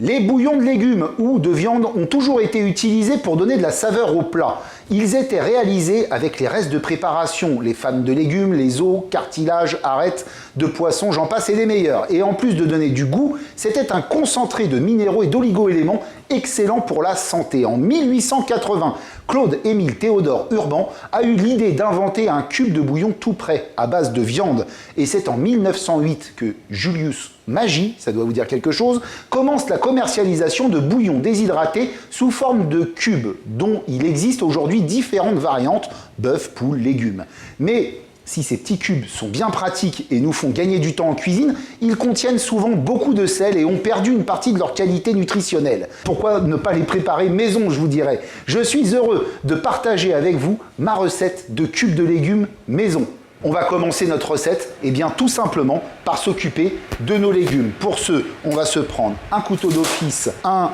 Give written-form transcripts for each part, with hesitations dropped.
Les bouillons de légumes ou de viande ont toujours été utilisés pour donner de la saveur au plat. Ils étaient réalisés avec les restes de préparation, les fans de légumes, les os, cartilages, arêtes de poissons, j'en passe et les meilleurs. Et en plus de donner du goût, c'était un concentré de minéraux et d'oligo-éléments excellent pour la santé. En 1880, Claude-Émile Théodore Urban a eu l'idée d'inventer un cube de bouillon tout prêt, à base de viande. Et c'est en 1908 que Julius Magie, ça doit vous dire quelque chose, commence la commercialisation de bouillons déshydratés sous forme de cubes, dont il existe aujourd'hui différentes variantes, bœuf, poule, légumes. Mais si ces petits cubes sont bien pratiques et nous font gagner du temps en cuisine, ils contiennent souvent beaucoup de sel et ont perdu une partie de leur qualité nutritionnelle. Pourquoi ne pas les préparer maison, je vous dirais? Je suis heureux de partager avec vous ma recette de cubes de légumes maison. On va commencer notre recette, et bien tout simplement par s'occuper de nos légumes. Pour ce, on va se prendre un couteau d'office, un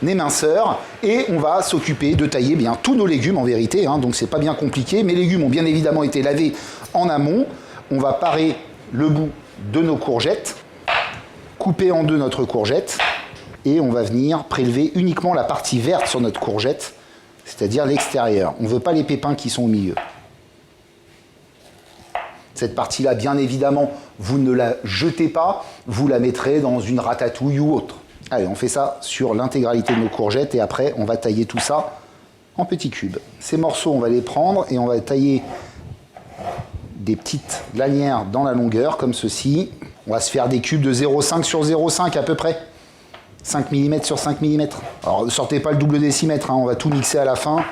éminceur, et on va s'occuper de tailler bien tous nos légumes en vérité, donc c'est pas bien compliqué. Mes légumes ont bien évidemment été lavés en amont. On va parer le bout de nos courgettes, couper en deux notre courgette, et on va venir prélever uniquement la partie verte sur notre courgette, c'est-à-dire l'extérieur. On ne veut pas les pépins qui sont au milieu. Cette partie-là, bien évidemment, vous ne la jetez pas, vous la mettrez dans une ratatouille ou autre. Allez, on fait ça sur l'intégralité de nos courgettes et après, on va tailler tout ça en petits cubes. Ces morceaux, on va les prendre et on va tailler des petites lanières dans la longueur, comme ceci. On va se faire des cubes de 0,5 sur 0,5 à peu près. 5 mm sur 5 mm. Alors, ne sortez pas le double décimètre, on va tout mixer à la fin.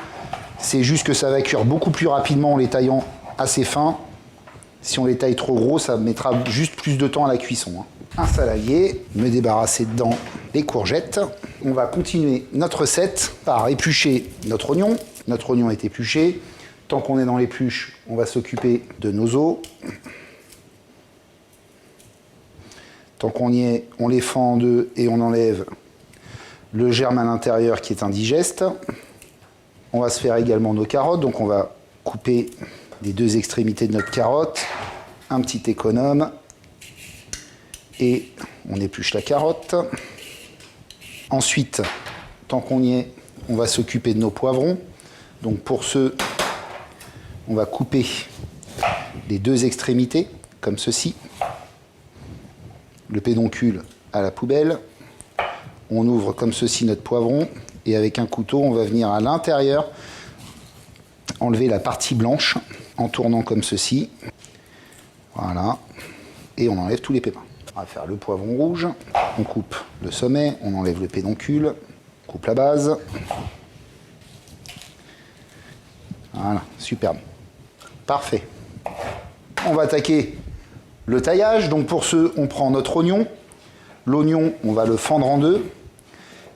C'est juste que ça va cuire beaucoup plus rapidement en les taillant assez fins. Si on les taille trop gros, ça mettra juste plus de temps à la cuisson. Un saladier, me débarrasser dedans les courgettes. On va continuer notre recette par éplucher notre oignon. Notre oignon est épluché. Tant qu'on est dans l'épluche, on va s'occuper de nos os. Tant qu'on y est, on les fend en deux et on enlève le germe à l'intérieur qui est indigeste. On va se faire également nos carottes, donc on va couper les deux extrémités de notre carotte, un petit économe, et on épluche la carotte. Ensuite, tant qu'on y est, on va s'occuper de nos poivrons. Donc pour ce, on va couper les deux extrémités, comme ceci. Le pédoncule à la poubelle. On ouvre comme ceci notre poivron, et avec un couteau, on va venir à l'intérieur enlever la partie blanche en tournant comme ceci. Voilà. Et on enlève tous les pépins. On va faire le poivron rouge. On coupe le sommet, on enlève le pédoncule, on coupe la base. Voilà, superbe. Parfait. On va attaquer le taillage. Donc pour ce, on prend notre oignon. L'oignon, on va le fendre en deux.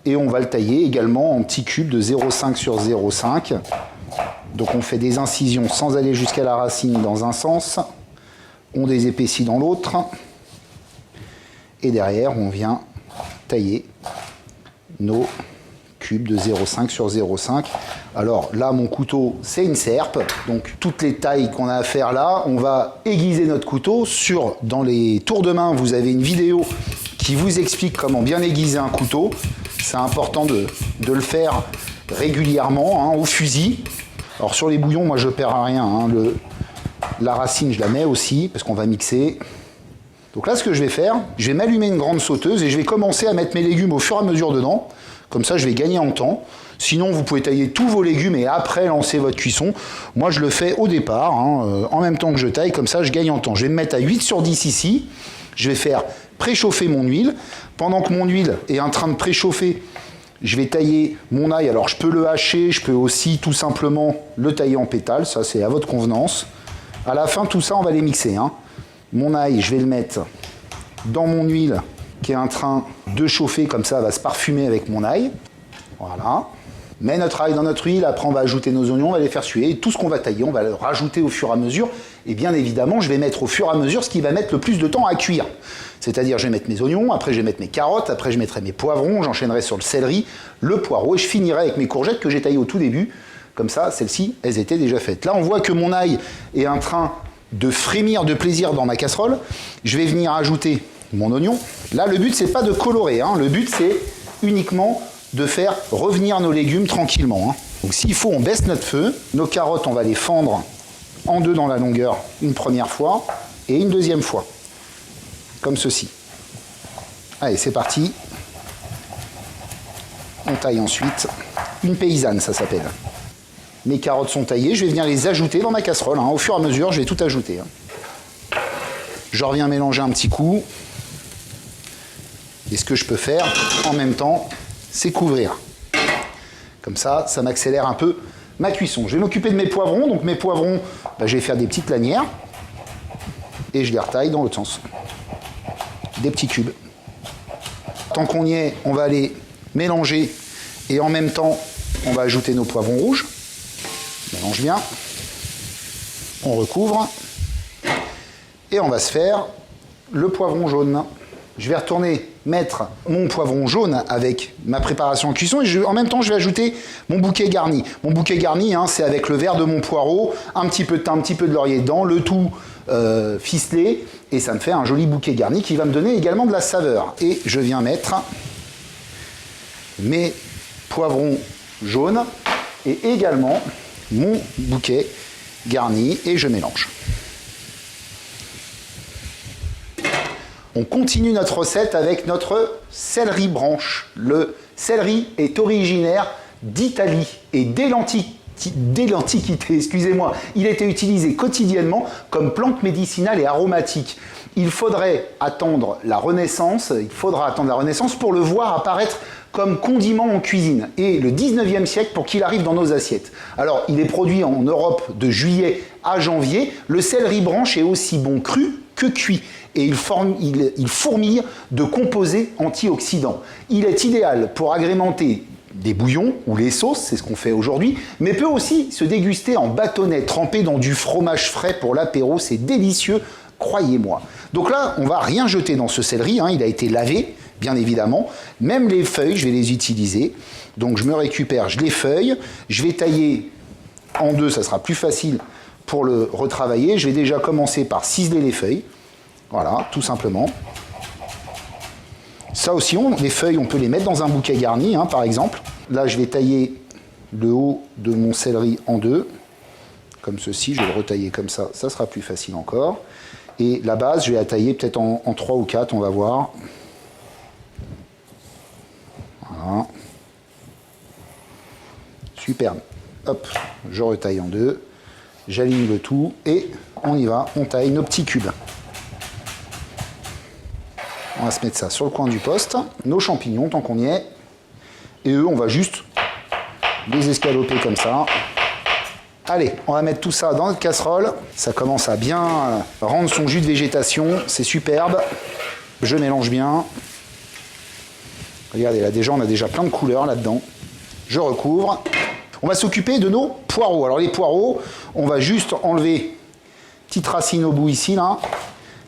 Et on va le tailler également en petits cubes de 0,5 sur 0,5. Donc on fait des incisions sans aller jusqu'à la racine dans un sens, on désépaissit dans l'autre, et derrière on vient tailler nos cubes de 0,5 sur 0,5. Alors là, mon couteau, c'est une serpe, donc toutes les tailles qu'on a à faire là, on va aiguiser notre couteau. Dans les tours de main, vous avez une vidéo qui vous explique comment bien aiguiser un couteau. C'est important de le faire régulièrement, au fusil. Alors sur les bouillons, moi je perds rien, la racine je la mets aussi, parce qu'on va mixer. Donc là ce que je vais faire, je vais m'allumer une grande sauteuse et je vais commencer à mettre mes légumes au fur et à mesure dedans. Comme ça je vais gagner en temps. Sinon vous pouvez tailler tous vos légumes et après lancer votre cuisson. Moi je le fais au départ, en même temps que je taille, comme ça je gagne en temps. Je vais me mettre à 8 sur 10 ici. Je vais faire préchauffer mon huile. Pendant que mon huile est en train de préchauffer, je vais tailler mon ail. Alors je peux le hacher, je peux aussi tout simplement le tailler en pétales, ça c'est à votre convenance. À la fin tout ça on va les mixer. Mon ail, je vais le mettre dans mon huile qui est en train de chauffer, comme ça elle va se parfumer avec mon ail. Voilà. Mets notre ail dans notre huile, après on va ajouter nos oignons, on va les faire suer. Et tout ce qu'on va tailler, on va le rajouter au fur et à mesure. Et bien évidemment, je vais mettre au fur et à mesure ce qui va mettre le plus de temps à cuire. C'est-à-dire, je vais mettre mes oignons, après je vais mettre mes carottes, après je mettrai mes poivrons, j'enchaînerai sur le céleri, le poireau, et je finirai avec mes courgettes que j'ai taillées au tout début. Comme ça, celles-ci, elles étaient déjà faites. Là, on voit que mon ail est en train de frémir de plaisir dans ma casserole. Je vais venir ajouter mon oignon. Là, le but, c'est pas de colorer, hein. Le but, c'est uniquement de faire revenir nos légumes tranquillement, hein. Donc s'il faut, on baisse notre feu. Nos carottes, on va les fendre en deux dans la longueur une première fois et une deuxième fois. Comme ceci. Allez, c'est parti. On taille ensuite. Une paysanne, ça s'appelle. Mes carottes sont taillées, je vais venir les ajouter dans ma casserole, hein. Au fur et à mesure, je vais tout ajouter, hein. Je reviens mélanger un petit coup. Et ce que je peux faire en même temps, c'est couvrir. Comme ça, ça m'accélère un peu ma cuisson. Je vais m'occuper de mes poivrons. Donc mes poivrons, je vais faire des petites lanières. Et je les retaille dans l'autre sens. Des petits cubes. Tant qu'on y est, on va aller mélanger. Et en même temps, on va ajouter nos poivrons rouges. Mélange bien. On recouvre. Et on va se faire le poivron jaune. Je vais retourner mettre mon poivron jaune avec ma préparation en cuisson et en même temps je vais ajouter mon bouquet garni. Mon bouquet garni, hein, c'est avec le verre de mon poireau, un petit peu de thym, un petit peu de laurier dedans, le tout ficelé, et ça me fait un joli bouquet garni qui va me donner également de la saveur. Et je viens mettre mes poivrons jaunes et également mon bouquet garni et je mélange. On continue notre recette avec notre céleri branche. Le céleri est originaire d'Italie et dès l'Antiquité, excusez-moi, il était utilisé quotidiennement comme plante médicinale et aromatique. Il faudra attendre la Renaissance pour le voir apparaître comme condiment en cuisine et le 19e siècle pour qu'il arrive dans nos assiettes. Alors, il est produit en Europe de juillet à janvier. Le céleri branche est aussi bon cru que cuit et il fourmille de composés antioxydants. Il est idéal pour agrémenter des bouillons ou les sauces, c'est ce qu'on fait aujourd'hui, mais peut aussi se déguster en bâtonnet trempé dans du fromage frais pour l'apéro, c'est délicieux, croyez-moi. Donc là, on va rien jeter dans ce céleri, hein, il a été lavé, bien évidemment. Même les feuilles, je vais les utiliser. Donc je me récupère, je les feuille, je vais tailler en deux, ça sera plus facile pour le retravailler. Je vais déjà commencer par ciseler les feuilles. Voilà, tout simplement. Ça aussi, les feuilles, on peut les mettre dans un bouquet garni, hein, par exemple. Là, je vais tailler le haut de mon céleri en deux, comme ceci. Je vais le retailler comme ça, ça sera plus facile encore. Et la base, je vais la tailler peut-être en 3 ou 4, on va voir. Voilà. Superbe. Hop, je retaille en deux. J'aligne le tout et on y va, on taille nos petits cubes. On va se mettre ça sur le coin du poste. Nos champignons, tant qu'on y est. Et eux, on va juste les escaloper comme ça. Allez, on va mettre tout ça dans notre casserole. Ça commence à bien rendre son jus de végétation. C'est superbe. Je mélange bien. Regardez, là déjà, on a déjà plein de couleurs là-dedans. Je recouvre. On va s'occuper de nos poireaux. Alors les poireaux, on va juste enlever petite racine au bout ici, là.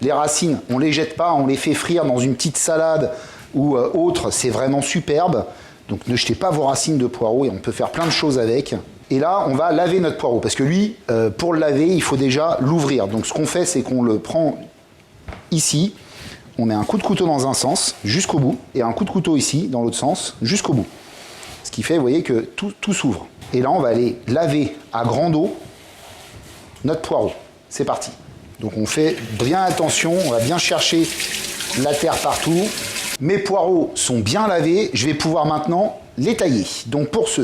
Les racines, on ne les jette pas, on les fait frire dans une petite salade ou autre, c'est vraiment superbe. Donc ne jetez pas vos racines de poireaux et on peut faire plein de choses avec. Et là, on va laver notre poireau parce que lui, pour le laver, il faut déjà l'ouvrir. Donc ce qu'on fait, c'est qu'on le prend ici, on met un coup de couteau dans un sens jusqu'au bout et un coup de couteau ici dans l'autre sens jusqu'au bout. Ce qui fait, vous voyez, que tout s'ouvre. Et là, on va aller laver à grande eau notre poireau. C'est parti. Donc on fait bien attention, on va bien chercher la terre partout. Mes poireaux sont bien lavés, je vais pouvoir maintenant les tailler. Donc pour ce,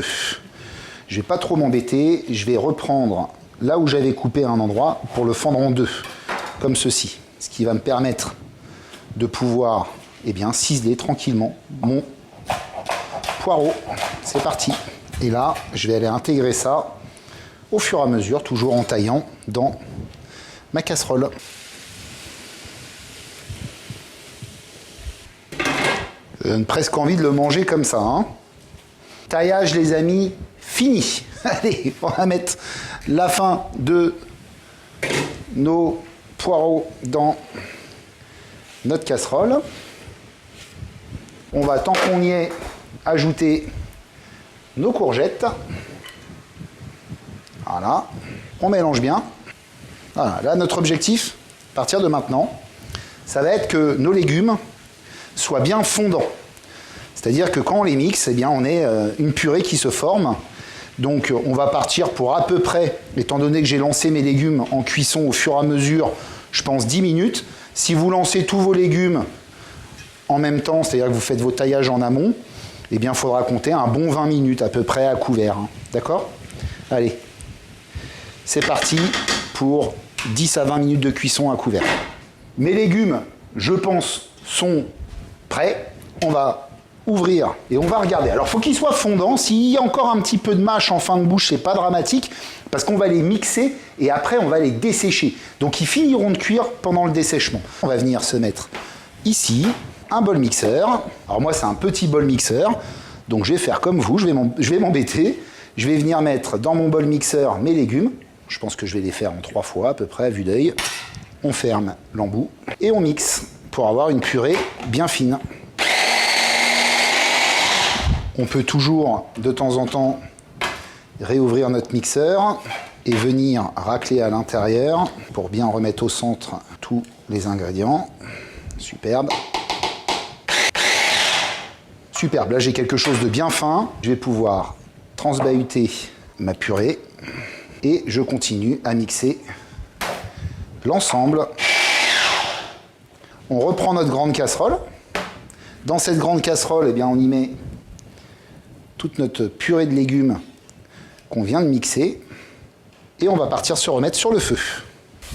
je ne vais pas trop m'embêter, je vais reprendre là où j'avais coupé un endroit pour le fendre en deux, comme ceci. Ce qui va me permettre de pouvoir ciseler tranquillement mon poireau. C'est parti. Et là, je vais aller intégrer ça au fur et à mesure, toujours en taillant dans ma casserole. Ça donne presque envie de le manger comme ça, hein. Taillage, les amis, fini. Allez, on va mettre la fin de nos poireaux dans notre casserole. On va, tant qu'on y est, ajouter nos courgettes. Voilà, on mélange bien. Voilà, là notre objectif, à partir de maintenant, ça va être que nos légumes soient bien fondants. C'est-à-dire que quand on les mixe, eh bien, on a une purée qui se forme. Donc on va partir pour à peu près, étant donné que j'ai lancé mes légumes en cuisson au fur et à mesure, je pense 10 minutes. Si vous lancez tous vos légumes en même temps, c'est-à-dire que vous faites vos taillages en amont, eh bien il faudra compter un bon 20 minutes à peu près à couvert. Hein. D'accord ? Allez, c'est parti pour 10 à 20 minutes de cuisson à couvert. Mes légumes, je pense, sont prêts. On va ouvrir et on va regarder. Alors, il faut qu'ils soient fondants. S'il y a encore un petit peu de mâche en fin de bouche, c'est pas dramatique parce qu'on va les mixer et après, on va les dessécher. Donc, ils finiront de cuire pendant le dessèchement. On va venir se mettre ici un bol mixeur. Alors, moi, c'est un petit bol mixeur. Donc, je vais faire comme vous. Je vais m'embêter. Je vais venir mettre dans mon bol mixeur mes légumes. Je pense que je vais les faire en 3 fois à peu près, à vue d'œil. On ferme l'embout et on mixe pour avoir une purée bien fine. On peut toujours, de temps en temps, réouvrir notre mixeur et venir racler à l'intérieur pour bien remettre au centre tous les ingrédients. Superbe. Superbe. Là, j'ai quelque chose de bien fin. Je vais pouvoir transbahuter ma purée et je continue à mixer l'ensemble. On reprend notre grande casserole. Dans cette grande casserole, eh bien, on y met toute notre purée de légumes qu'on vient de mixer et on va partir se remettre sur le feu.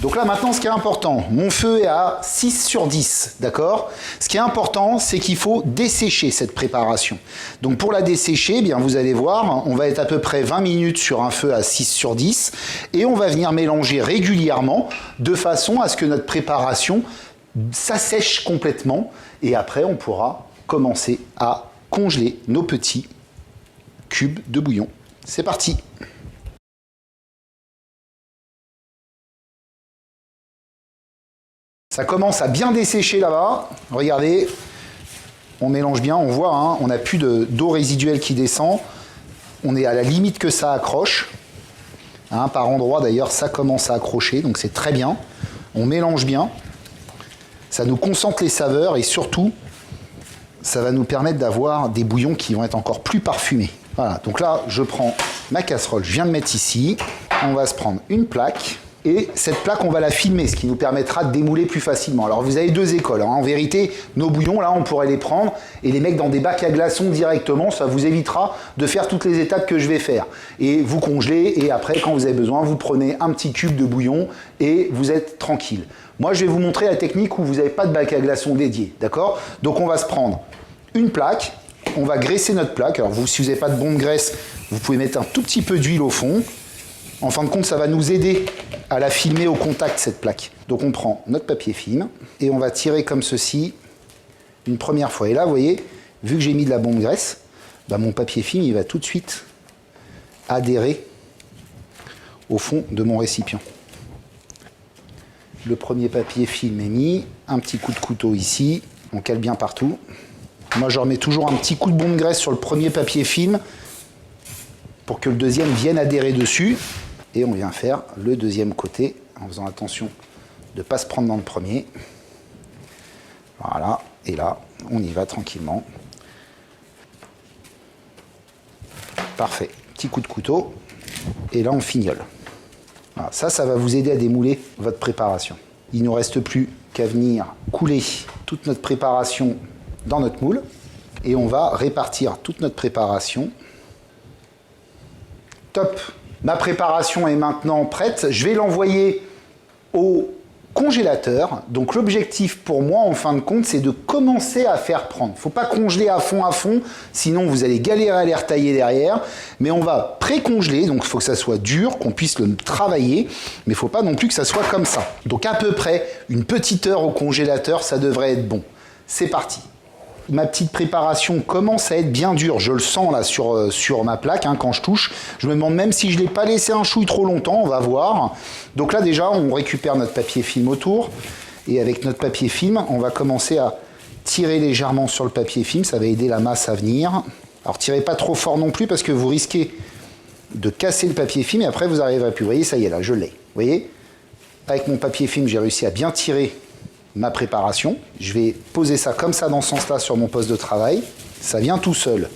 Donc là maintenant ce qui est important, mon feu est à 6 sur 10, d'accord ? Ce qui est important, c'est qu'il faut dessécher cette préparation. Donc pour la dessécher, eh bien vous allez voir, on va être à peu près 20 minutes sur un feu à 6 sur 10 et on va venir mélanger régulièrement de façon à ce que notre préparation s'assèche complètement et après on pourra commencer à congeler nos petits cubes de bouillon. C'est parti. Ça commence à bien dessécher là-bas. Regardez, on mélange bien, on voit, hein, on n'a plus d'eau résiduelle qui descend. On est à la limite que ça accroche. Hein, par endroits d'ailleurs, ça commence à accrocher, donc c'est très bien. On mélange bien. Ça nous concentre les saveurs et surtout, ça va nous permettre d'avoir des bouillons qui vont être encore plus parfumés. Voilà, donc là, je prends ma casserole, je viens de mettre ici. On va se prendre une plaque. Et cette plaque, on va la filmer, ce qui nous permettra de démouler plus facilement. Alors, vous avez 2 écoles. Hein. En vérité, nos bouillons, là, on pourrait les prendre et les mettre dans des bacs à glaçons directement. Ça vous évitera de faire toutes les étapes que je vais faire. Et vous congelez et après, quand vous avez besoin, vous prenez un petit cube de bouillon et vous êtes tranquille. Moi, je vais vous montrer la technique où vous n'avez pas de bac à glaçons dédié. D'accord ? Donc, on va se prendre une plaque. On va graisser notre plaque. Alors, vous, si vous n'avez pas de bombe graisse, vous pouvez mettre un tout petit peu d'huile au fond. En fin de compte, ça va nous aider à la filmer au contact, cette plaque. Donc on prend notre papier film et on va tirer comme ceci une première fois. Et là, vous voyez, vu que j'ai mis de la bombe graisse, bah mon papier film, il va tout de suite adhérer au fond de mon récipient. Le premier papier film est mis, un petit coup de couteau ici, on cale bien partout. Moi, je remets toujours un petit coup de bombe graisse sur le premier papier film pour que le deuxième vienne adhérer dessus. Et on vient faire le deuxième côté en faisant attention de ne pas se prendre dans le premier. Voilà, et là, on y va tranquillement. Parfait, petit coup de couteau. Et là, on fignole. Voilà, ça va vous aider à démouler votre préparation. Il ne nous reste plus qu'à venir couler toute notre préparation dans notre moule. Et on va répartir toute notre préparation. Top! Ma préparation est maintenant prête. Je vais l'envoyer au congélateur. Donc l'objectif pour moi, en fin de compte, c'est de commencer à faire prendre. Il ne faut pas congeler à fond, sinon vous allez galérer à les retailler derrière. Mais on va pré-congeler, donc il faut que ça soit dur, qu'on puisse le travailler. Mais il ne faut pas non plus que ça soit comme ça. Donc à peu près une petite heure au congélateur, ça devrait être bon. C'est parti. Ma petite préparation commence à être bien dure. Je le sens là sur ma plaque hein, quand je touche. Je me demande même si je ne l'ai pas laissé un chouille trop longtemps. On va voir. Donc là déjà, on récupère notre papier film autour. Et avec notre papier film, on va commencer à tirer légèrement sur le papier film. Ça va aider la masse à venir. Alors tirez pas trop fort non plus parce que vous risquez de casser le papier film et après vous n'arriverez plus. Vous voyez, ça y est là, je l'ai. Vous voyez ? Avec mon papier film, j'ai réussi à bien tirer ma préparation. Je vais poser ça comme ça dans ce sens-là sur mon poste de travail. Ça vient tout seul.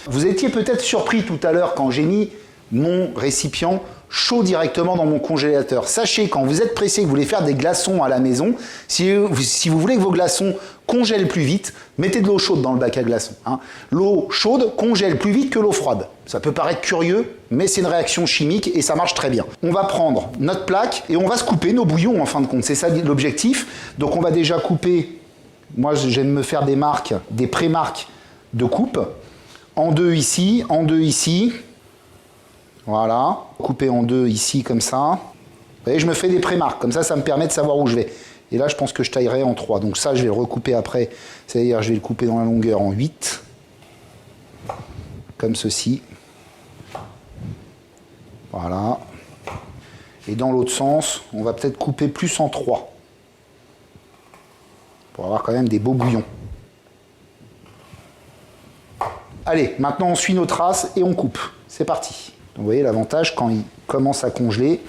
Vous étiez peut-être surpris tout à l'heure quand j'ai mis mon récipient chaud directement dans mon congélateur. Sachez, quand vous êtes pressé, que vous voulez faire des glaçons à la maison, si vous voulez que vos glaçons congèlent plus vite, mettez de l'eau chaude dans le bac à glaçons. Hein. L'eau chaude congèle plus vite que l'eau froide. Ça peut paraître curieux, mais c'est une réaction chimique et ça marche très bien. On va prendre notre plaque et on va se couper nos bouillons en fin de compte. C'est ça l'objectif. Donc on va déjà couper, moi j'aime me faire des marques, des pré-marques de coupe. En deux ici, en deux ici. Voilà, couper en deux ici comme ça. Vous voyez, je me fais des pré-marques, comme ça me permet de savoir où je vais. Et là, je pense que je taillerai en 3. Donc ça, je vais le recouper après. C'est-à-dire, je vais le couper dans la longueur en 8. Comme ceci. Voilà. Et dans l'autre sens, on va peut-être couper plus en 3. Pour avoir quand même des beaux bouillons. Allez, maintenant on suit nos traces et on coupe. C'est parti. Donc, vous voyez, l'avantage quand il commence à congeler,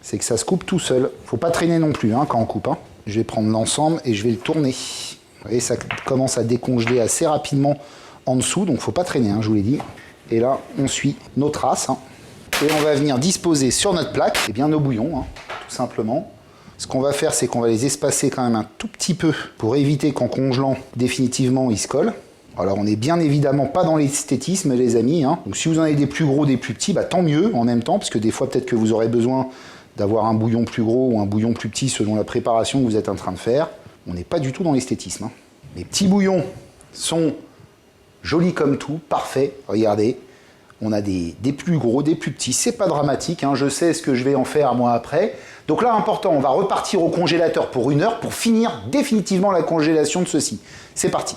c'est que ça se coupe tout seul. Il ne faut pas traîner non plus hein, quand on coupe. Hein. Je vais prendre l'ensemble et je vais le tourner. Vous voyez, ça commence à décongeler assez rapidement en dessous, donc il ne faut pas traîner, hein, je vous l'ai dit. Et là, on suit nos traces. Hein. Et on va venir disposer sur notre plaque eh bien, nos bouillons, hein, tout simplement. Ce qu'on va faire, c'est qu'on va les espacer quand même un tout petit peu pour éviter qu'en congelant définitivement, ils se collent. Alors on n'est bien évidemment pas dans l'esthétisme les amis, hein. Donc si vous en avez des plus gros, des plus petits, bah, tant mieux en même temps, parce que des fois peut-être que vous aurez besoin d'avoir un bouillon plus gros ou un bouillon plus petit selon la préparation que vous êtes en train de faire. On n'est pas du tout dans l'esthétisme. Hein. Les petits bouillons sont jolis comme tout, parfaits, regardez. On a des plus gros, des plus petits, c'est pas dramatique, hein. Je sais ce que je vais en faire moi après. Donc là important, on va repartir au congélateur pour 1 heure pour finir définitivement la congélation de ceci. C'est parti.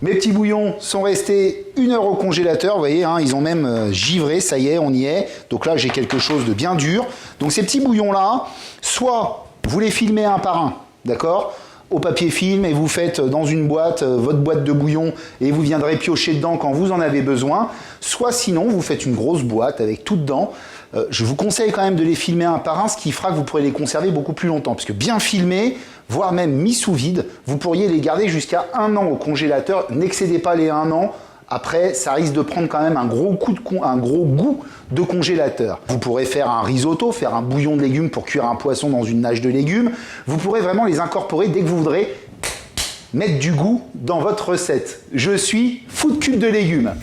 Mes petits bouillons sont restés 1 heure au congélateur, vous voyez, hein, ils ont même givré, ça y est, on y est. Donc là, j'ai quelque chose de bien dur. Donc ces petits bouillons-là, soit vous les filmez un par un, d'accord, au papier film, et vous faites dans une boîte, votre boîte de bouillon, et vous viendrez piocher dedans quand vous en avez besoin. Soit sinon, vous faites une grosse boîte avec tout dedans. Je vous conseille quand même de les filmer un par un, ce qui fera que vous pourrez les conserver beaucoup plus longtemps. Parce que bien filmés, voire même mis sous vide, vous pourriez les garder jusqu'à 1 an au congélateur. N'excédez pas les 1 an. Après, ça risque de prendre quand même un gros goût de congélateur. Vous pourrez faire un risotto, faire un bouillon de légumes pour cuire un poisson dans une nage de légumes. Vous pourrez vraiment les incorporer dès que vous voudrez mettre du goût dans votre recette. Je suis food cube de légumes.